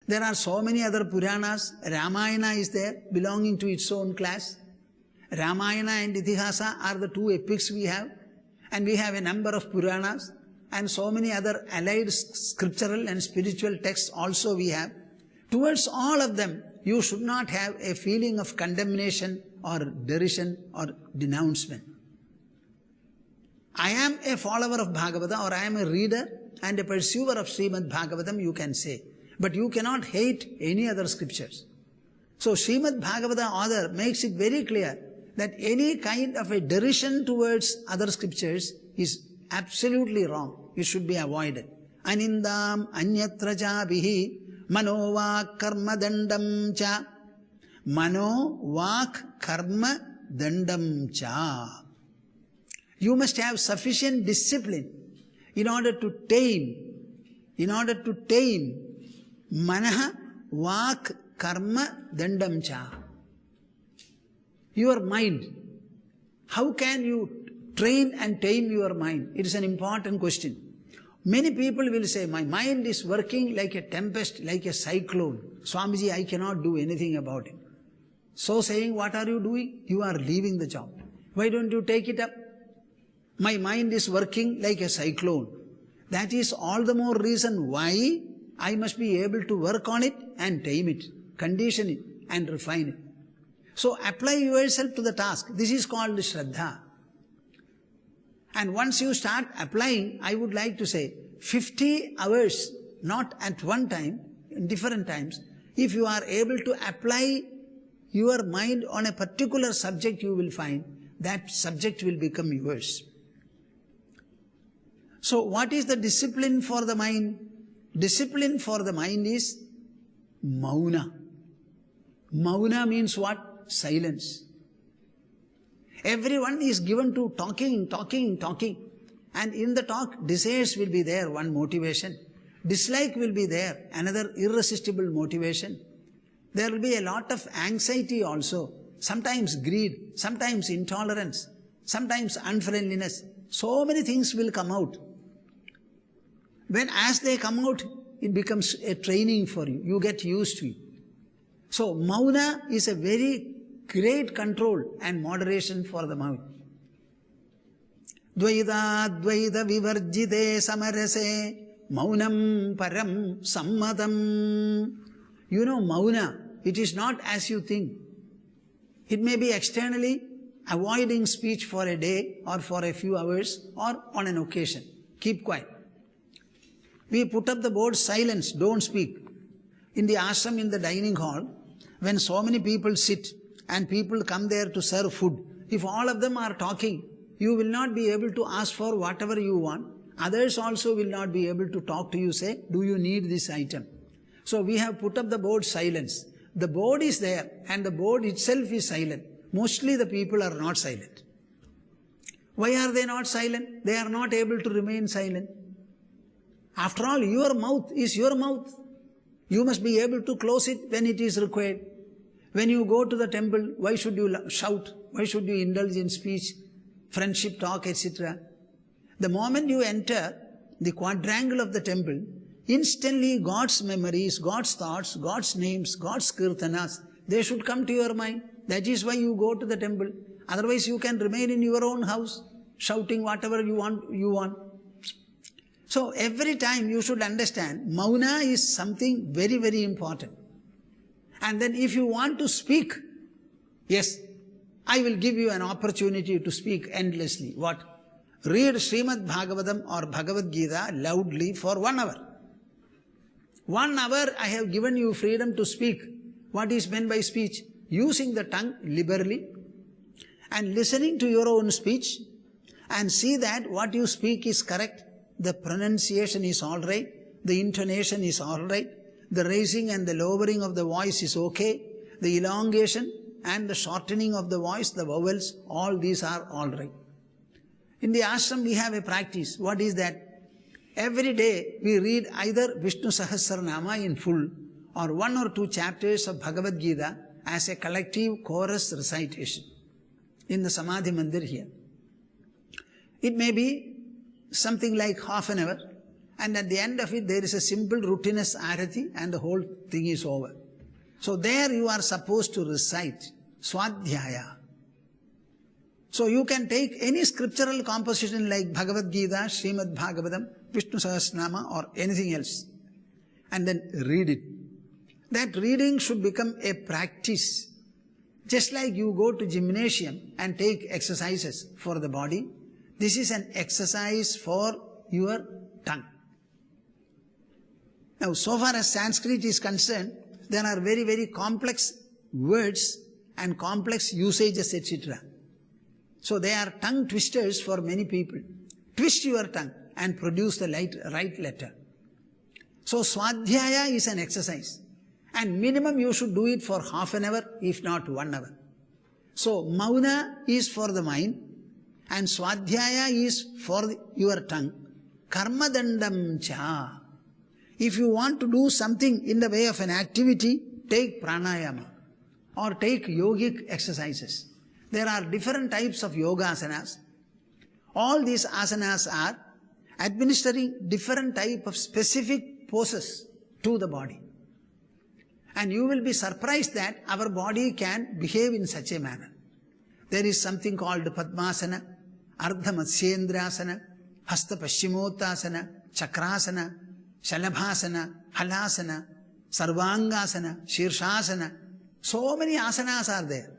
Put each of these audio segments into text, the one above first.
There are so many other Puranas. Ramayana is there, belonging to its own class. Ramayana and Itihasa are the two epics we have. And we have a number of Puranas. And so many other allied scriptural and spiritual texts also we have. Towards all of them, you should not have a feeling of condemnation or derision or denouncement. I am a follower of Bhagavata, or I am a reader and a pursuer of Sreemad Bhagavatam, you can say. But you cannot hate any other scriptures. So Sreemad Bhagavata author makes it very clear that any kind of a derision towards other scriptures is absolutely wrong. It should be avoided. Anindam anyatra cha bihi mano vak karma dandam cha. Mano vak karma dandam cha. You must have sufficient discipline in order to tame manaha vak karma dandam cha. Your mind. How can you train and tame your mind? It is an important question. Many people will say, my mind is working like a tempest, like a cyclone. Swamiji, I cannot do anything about it. So saying, what are you doing? You are leaving the job. Why don't you take it up? My mind is working like a cyclone. That is all the more reason why I must be able to work on it and tame it, condition it and refine it. So apply yourself to the task. This is called Shraddha. And once you start applying, I would like to say, 50 hours, not at one time, in different times, if you are able to apply your mind on a particular subject, you will find that subject will become yours. So what is the discipline for the mind? Discipline for the mind is mauna. Mauna means what? Silence. Everyone is given to talking. And in the talk, desires will be there, one motivation. Dislike will be there, another irresistible motivation. There will be a lot of anxiety also. Sometimes greed, sometimes intolerance, sometimes unfriendliness. So many things will come out. As they come out, it becomes a training for you. You get used to it. So mauna is a very great control and moderation for the mouth. Dvaida dvaida vivarjite samarase maunam param sammadam. You know, mauna, it is not as you think. It may be externally avoiding speech for a day or for a few hours or on an occasion. Keep quiet. We put up the board silence, don't speak. In the ashram, in the dining hall, when so many people sit and people come there to serve food, if all of them are talking, you will not be able to ask for whatever you want. Others also will not be able to talk to you, say, do you need this item? So we have put up the board silence. The board is there and the board itself is silent. Mostly the people are not silent. Why are they not silent? They are not able to remain silent. After all, your mouth is your mouth. You must be able to close it when it is required. When you go to the temple, why should you shout? Why should you indulge in speech, friendship talk, etc.? The moment you enter the quadrangle of the temple, instantly God's memories, God's thoughts, God's names, God's kirtanas, they should come to your mind. That is why you go to the temple. Otherwise you can remain in your own house, shouting whatever you want. So every time you should understand, mauna is something very, very important. And then if you want to speak, yes, I will give you an opportunity to speak endlessly. What? Read Srimad Bhagavatam or Bhagavad Gita loudly for 1 hour. 1 hour I have given you freedom to speak. What is meant by speech? Using the tongue liberally and listening to your own speech and see that what you speak is correct. The pronunciation is all right. The intonation is all right. The raising and the lowering of the voice is okay. The elongation and the shortening of the voice, the vowels, all these are all right. In the ashram we have a practice. What is that? Every day we read either Vishnu Sahasranama in full or 1 or 2 chapters of Bhagavad Gita as a collective chorus recitation in the Samadhi Mandir here. It may be something like half an hour, and at the end of it there is a simple routinous arati and the whole thing is over. So there you are supposed to recite Swadhyaya. So you can take any scriptural composition like Bhagavad Gita, Sreemad Bhagavatam, Vishnu Sahasranama or anything else, and then read it. That reading should become a practice. Just like you go to gymnasium and take exercises for the body, this is an exercise for your tongue. Now, so far as Sanskrit is concerned, there are very, very complex words and complex usages, etc. So they are tongue twisters for many people. Twist your tongue and produce the right letter. So Swadhyaya is an exercise. And minimum you should do it for half an hour, if not 1 hour. So Mauna is for the mind and Swadhyaya is for your tongue. Karmadandam cha. If you want to do something in the way of an activity, take pranayama or take yogic exercises. There are different types of yoga asanas. All these asanas are administering different type of specific poses to the body. And you will be surprised that our body can behave in such a manner. There is something called Padmasana, Ardha Matsyendrasana, Hasta Paschimottasana, Chakrasana, Shalabhasana, Halasana, Sarvangasana, Shirshasana. So many asanas are there.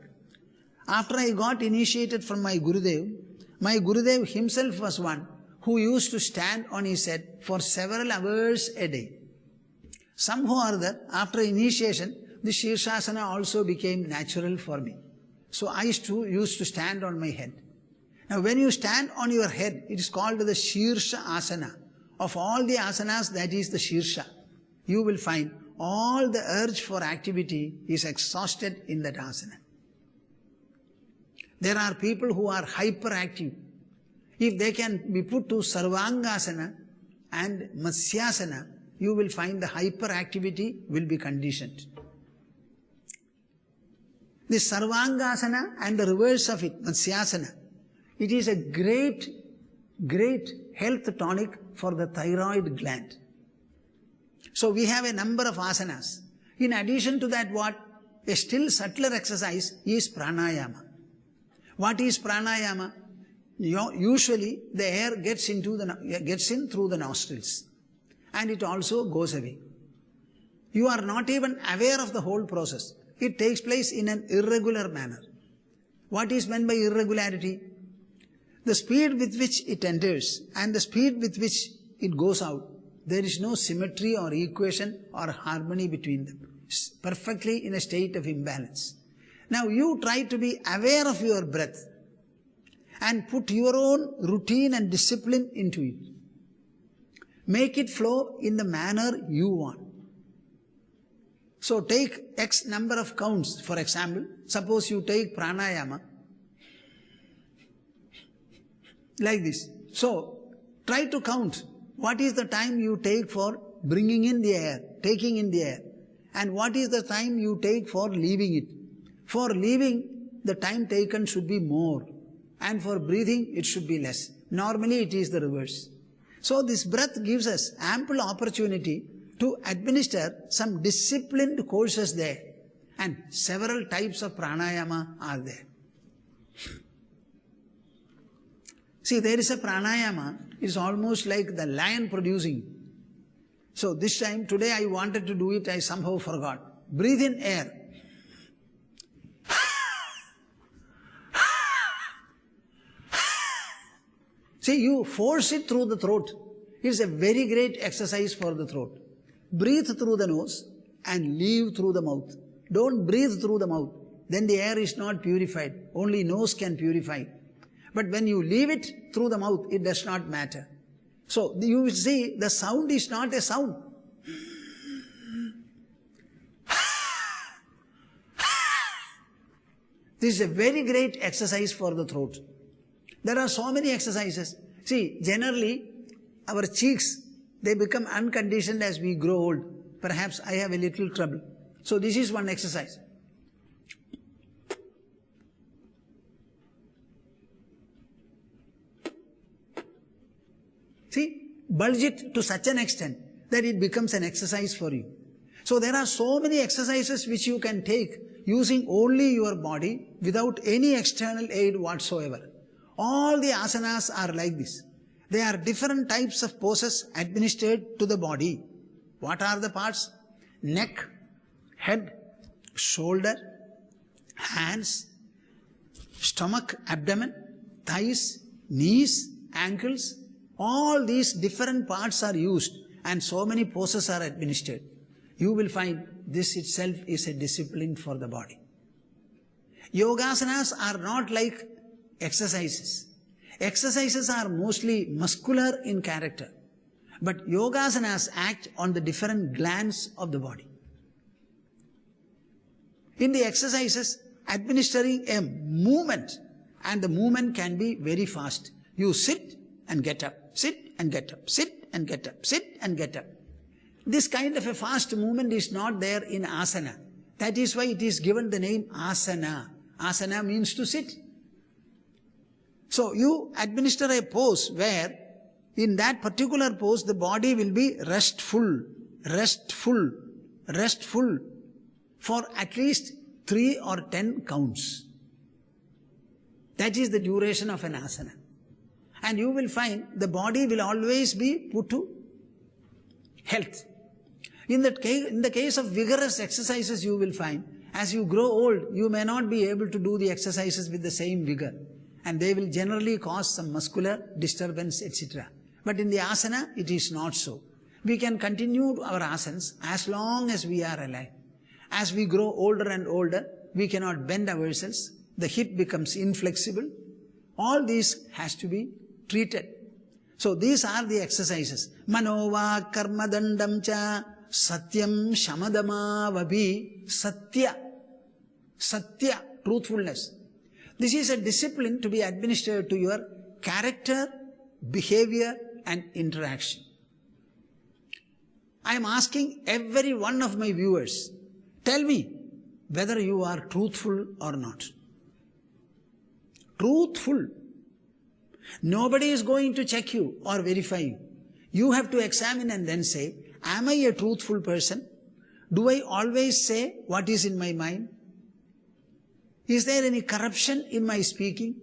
After I got initiated from my Gurudev himself was one who used to stand on his head for several hours a day. Somehow or other, after initiation, the Shirshasana also became natural for me. So I used to stand on my head. Now when you stand on your head, it is called the Shirsha Asana. Of all the asanas, that is the Shirsha. You will find all the urge for activity is exhausted in that asana. There are people who are hyperactive. If they can be put to Sarvangasana and Matsyasana, you will find the hyperactivity will be conditioned. The Sarvangasana and the reverse of it, Matsyasana, it is a great health tonic for the thyroid gland. So we have a number of asanas. In addition to that, what? A still subtler exercise is pranayama. What is pranayama? Usually the air gets in through the nostrils and it also goes away. You are not even aware of the whole process. It takes place in an irregular manner. What is meant by irregularity? The speed with which it enters and the speed with which it goes out, there is no symmetry or equation or harmony between them. It's perfectly in a state of imbalance. Now you try to be aware of your breath and put your own routine and discipline into it. Make it flow in the manner you want. So take X number of counts. For example, suppose you take pranayama like this. So try to count what is the time you take for bringing in the air, taking in the air, and what is the time you take for leaving it. For leaving, the time taken should be more, and for breathing, it should be less. Normally, it is the reverse. So this breath gives us ample opportunity to administer some disciplined courses there, and several types of pranayama are there. See, there is a pranayama, it's almost like the lion producing. So this time, today I wanted to do it, I somehow forgot. Breathe in air. See, you force it through the throat. It's a very great exercise for the throat. Breathe through the nose and leave through the mouth. Don't breathe through the mouth. Then the air is not purified. Only nose can purify. But when you leave it through the mouth, it does not matter. So you will see the sound is not a sound. This is a very great exercise for the throat. There are so many exercises. See, generally, our cheeks, they become unconditioned as we grow old. Perhaps I have a little trouble. So this is one exercise. See, bulge it to such an extent that it becomes an exercise for you. So there are so many exercises which you can take using only your body without any external aid whatsoever. All the asanas are like this. They are different types of poses administered to the body. What are the parts? Neck, head, shoulder, hands, stomach, abdomen, thighs, knees, ankles. All these different parts are used and so many poses are administered. You will find this itself is a discipline for the body. Yogasanas are not like exercises. Exercises are mostly muscular in character, but yogasanas act on the different glands of the body. In the exercises, administering a movement, and the movement can be very fast. You sit and get up, sit and get up, sit and get up, sit and get up. This kind of a fast movement is not there in asana. That is why it is given the name asana. Asana means to sit. So you administer a pose where in that particular pose the body will be restful, restful, restful for at least 3 or 10 counts. That is the duration of an asana. And you will find the body will always be put to health. In the case of vigorous exercises, you will find as you grow old, you may not be able to do the exercises with the same vigor. And they will generally cause some muscular disturbance, etc. But in the asana, it is not so. We can continue our asanas as long as we are alive. As we grow older and older, we cannot bend ourselves. The hip becomes inflexible. All these has to be treated. So these are the exercises. Manova karma dandam cha satyam shamadama vabi satya. Satya, truthfulness. This is a discipline to be administered to your character, behavior and interaction. I am asking every one of my viewers, tell me whether you are truthful or not. Truthful. Nobody is going to check you or verify you. You have to examine and then say, am I a truthful person? Do I always say what is in my mind? Is there any corruption in my speaking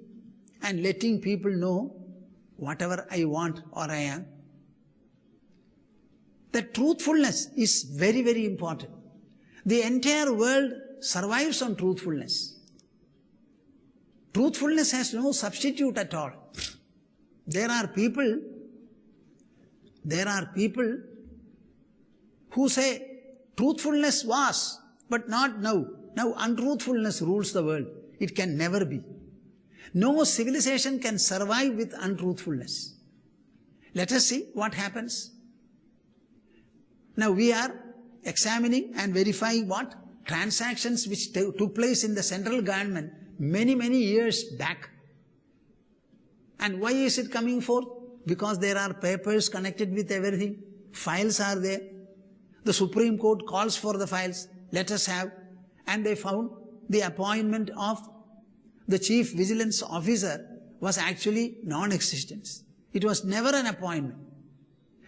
and letting people know whatever I want or I am? That truthfulness is very, very important. The entire world survives on truthfulness. Truthfulness has no substitute at all. There are people who say truthfulness was, but not now. Now untruthfulness rules the world. It can never be. No civilization can survive with untruthfulness. Let us see what happens. Now we are examining and verifying what? Transactions which took place in the central government many, many years back. And why is it coming forth? Because there are papers connected with everything. Files are there. The Supreme Court calls for the files. Let us have. And they found the appointment of the Chief Vigilance Officer was actually non-existent. It was never an appointment.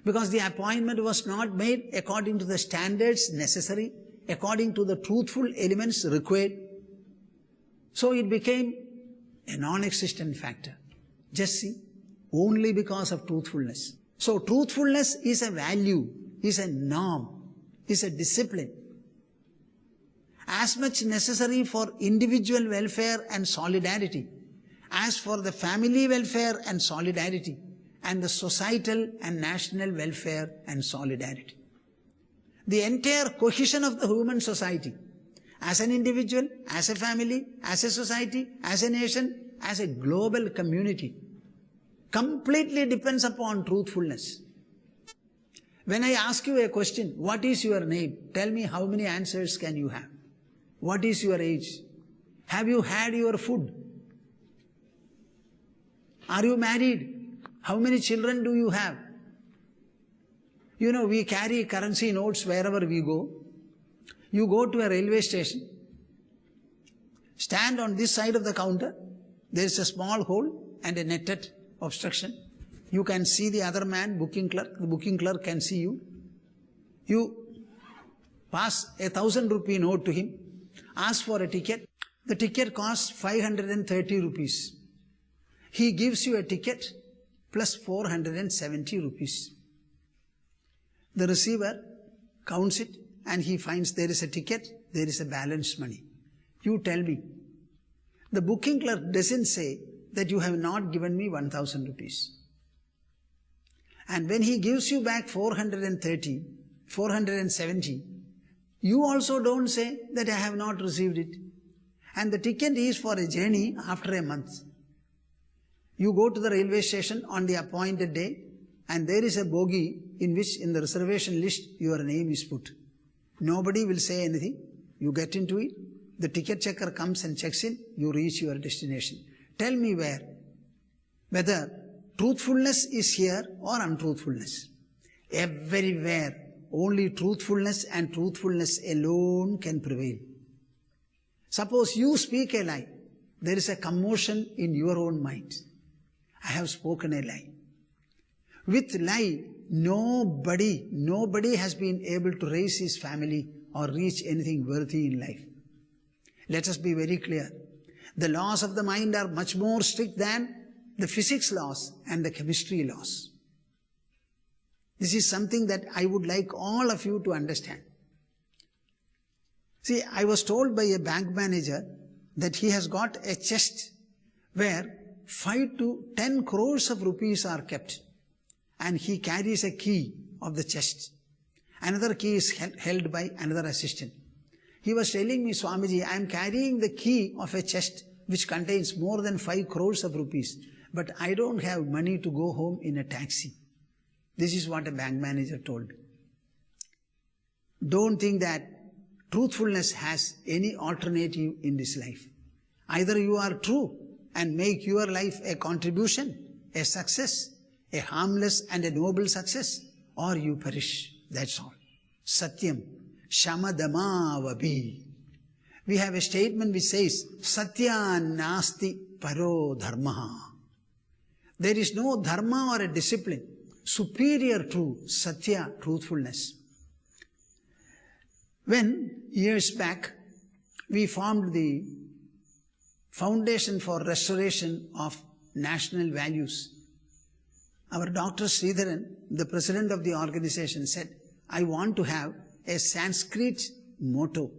Because the appointment was not made according to the standards necessary, according to the truthful elements required. So it became a non-existent factor. Just see, only because of truthfulness. So truthfulness is a value, is a norm, is a discipline. As much necessary for individual welfare and solidarity, as for the family welfare and solidarity, and the societal and national welfare and solidarity. The entire cohesion of the human society, as an individual, as a family, as a society, as a nation, as a global community, completely depends upon truthfulness. When I ask you a question, what is your name? Tell me how many answers can you have? What is your age? Have you had your food? Are you married? How many children do you have? You know, we carry currency notes wherever we go. You go to a railway station, stand on this side of the counter, there is a small hole and a netted obstruction. You can see the other man, booking clerk. The booking clerk can see you. You pass a 1,000 rupee note to him. Ask for a ticket. The ticket costs 530 rupees. He gives you a ticket plus 470 rupees. The receiver counts it and he finds there is a ticket, there is a balance money. You tell me. The booking clerk doesn't say that you have not given me 1,000 rupees. And when he gives you back 470, you also don't say that I have not received it. And the ticket is for a journey after a month. You go to the railway station on the appointed day and there is a bogie in which in the reservation list your name is put. Nobody will say anything. You get into it. The ticket checker comes and checks in. You reach your destination. Tell me where. Whether truthfulness is here or untruthfulness. Everywhere. Only truthfulness and truthfulness alone can prevail. Suppose you speak a lie. There is a commotion in your own mind. I have spoken a lie. With lie, nobody has been able to raise his family or reach anything worthy in life. Let us be very clear. The laws of the mind are much more strict than the physics laws and the chemistry laws. This is something that I would like all of you to understand. See, I was told by a bank manager that he has got a chest where 5 to 10 crores of rupees are kept, and he carries a key of the chest. Another key is held by another assistant. He was telling me, Swamiji, I am carrying the key of a chest which contains more than 5 crores of rupees, but I don't have money to go home in a taxi. This is what a bank manager told me. Don't think that truthfulness has any alternative in this life. Either you are true and make your life a contribution, a success, a harmless and a noble success, or you perish. That's all. Satyam, shamadamavabi. We have a statement which says, Satya nasti paro dharma. There is no dharma or a discipline superior to Satya, truthfulness. When years back we formed the Foundation for Restoration of National Values, our Dr. Sridharan, the president of the organization, said, I want to have a Sanskrit motto.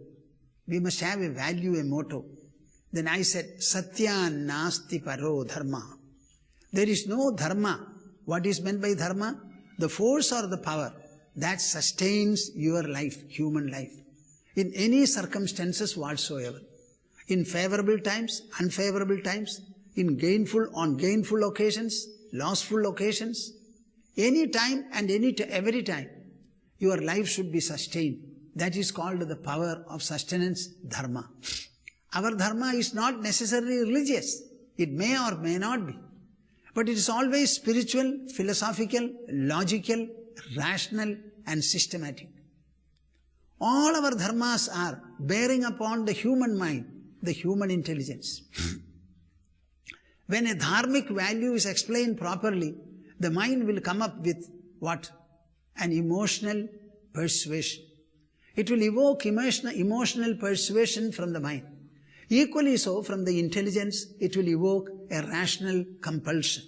We must have a value, a motto. Then I said, Satya nasti paro dharma. There is no dharma. What is meant by dharma? The force or the power that sustains your life, human life, in any circumstances whatsoever. In favorable times, unfavorable times, on gainful occasions, lossful occasions, any time and every time, your life should be sustained. That is called the power of sustenance, dharma. Our dharma is not necessarily religious. It may or may not be. But it is always spiritual, philosophical, logical, rational and systematic. All our dharmas are bearing upon the human mind, the human intelligence. When a dharmic value is explained properly, the mind will come up with what? An emotional persuasion. It will evoke emotional persuasion from the mind. Equally so, from the intelligence, it will evoke a rational compulsion.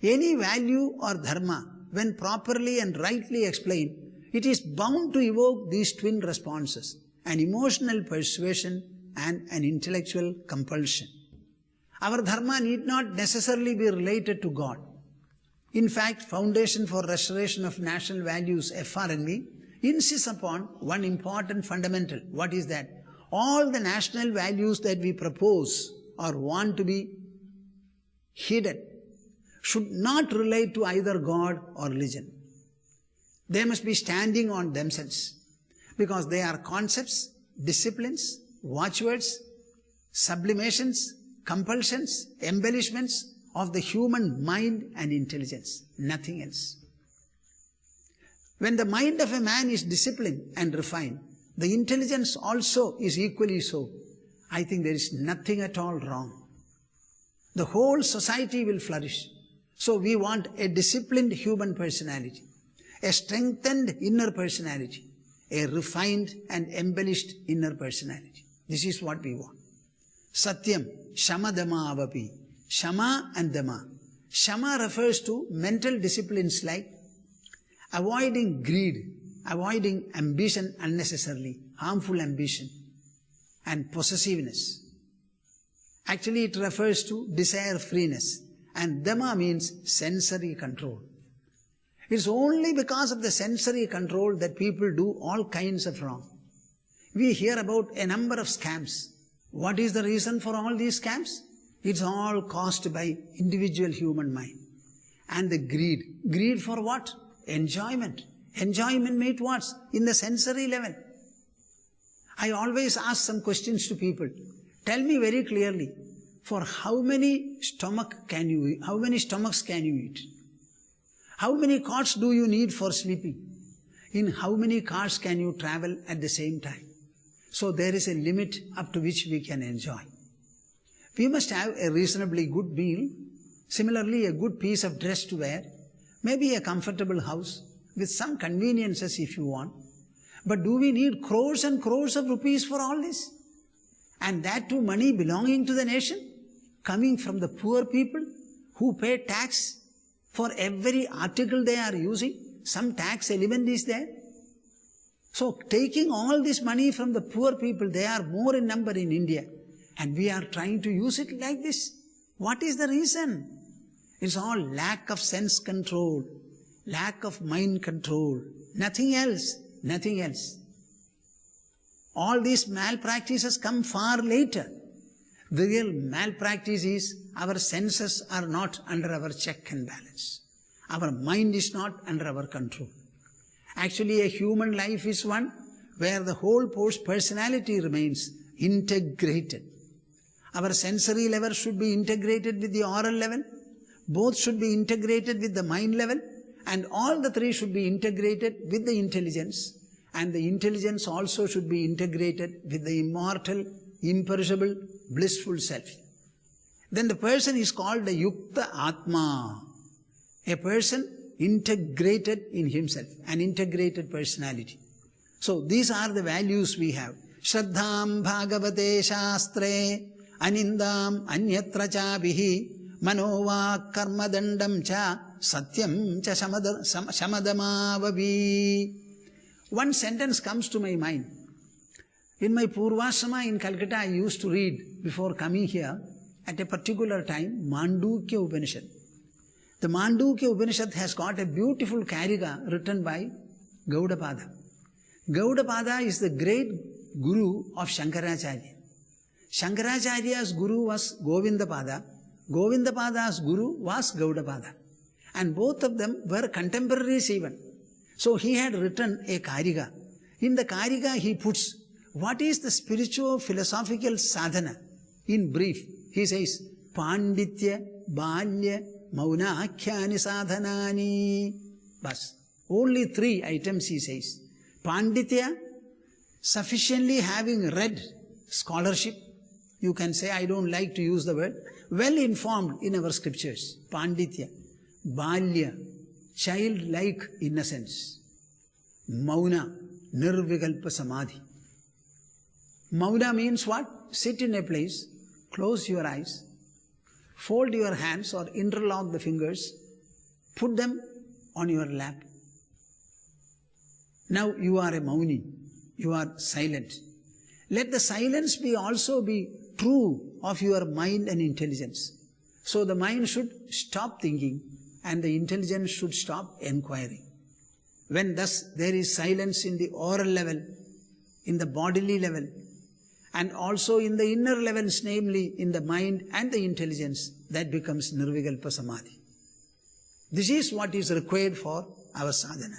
Any value or dharma, when properly and rightly explained, it is bound to evoke these twin responses, an emotional persuasion and an intellectual compulsion. Our dharma need not necessarily be related to God. In fact, Foundation for Restoration of National Values, FRNV, insists upon one important fundamental. What is that? All the national values that we propose or want to be hidden should not relate to either God or religion. They must be standing on themselves because they are concepts, disciplines, watchwords, sublimations, compulsions, embellishments of the human mind and intelligence, nothing else. When the mind of a man is disciplined and refined, the intelligence also is equally so. I think there is nothing at all wrong. The whole society will flourish. So we want a disciplined human personality, a strengthened inner personality, a refined and embellished inner personality. This is what we want. Satyam, Shama Dhamma Avapi. Shama and Dhamma. Shama refers to mental disciplines like avoiding greed, avoiding ambition unnecessarily, harmful ambition, and possessiveness. Actually, it refers to desire freeness. And Dhamma means sensory control. It's only because of the sensory control that people do all kinds of wrong. We hear about a number of scams. What is the reason for all these scams? It's all caused by individual human mind. And the greed. Greed for what? Enjoyment. Enjoyment made what? In the sensory level. I always ask some questions to people. Tell me very clearly, for how many stomachs can you eat? How many cots do you need for sleeping? In how many cars can you travel at the same time? So there is a limit up to which we can enjoy. We must have a reasonably good meal, similarly a good piece of dress to wear, maybe a comfortable house with some conveniences if you want. But do we need crores and crores of rupees for all this? And that too money belonging to the nation, coming from the poor people who pay tax for every article they are using. Some tax element is there. So taking all this money from the poor people, they are more in number in India, and we are trying to use it like this. What is the reason? It's all lack of sense control, lack of mind control, nothing else, nothing else. All these malpractices come far later. The real malpractice is our senses are not under our check and balance. Our mind is not under our control. Actually, a human life is one where the whole personality remains integrated. Our sensory level should be integrated with the oral level. Both should be integrated with the mind level. And all the three should be integrated with the intelligence. And the intelligence also should be integrated with the immortal, imperishable, blissful self. Then the person is called the Yukta Atma. A person integrated in himself, an integrated personality. So these are the values we have. Shraddham Bhagavate Shastre Anindam Anyatra Chabihi Manova Karmadandam Cha Satyam Cha Shamadamavavi. One sentence comes to my mind. In my Purvashrama in Calcutta, I used to read, before coming here, at a particular time, Mandukya Upanishad. The Mandukya Upanishad has got a beautiful Karika written by Gaudapada. Gaudapada is the great guru of Shankaracharya. Shankaracharya's guru was Govindapada. Govindapada's guru was Gaudapada. And both of them were contemporaries even. So he had written a Karika. In the Karika he puts, what is the spiritual philosophical sadhana? In brief, he says, Panditya, Balya, Mauna, Akhyani Sadhanani. Bas. Only 3 items he says. Panditya, sufficiently having read scholarship. You can say, I don't like to use the word. Well informed in our scriptures. Panditya. Balya, childlike innocence. Mauna, Nirvikalpa Samadhi. Mauna means what? Sit in a place, close your eyes, fold your hands or interlock the fingers, put them on your lap. Now you are a Mauni, you are silent. Let the silence also be true of your mind and intelligence. So the mind should stop thinking and the intelligence should stop enquiring. When thus there is silence in the oral level, in the bodily level, and also in the inner levels, namely in the mind and the intelligence, that becomes Nirvikalpa Samadhi. This is what is required for our sadhana.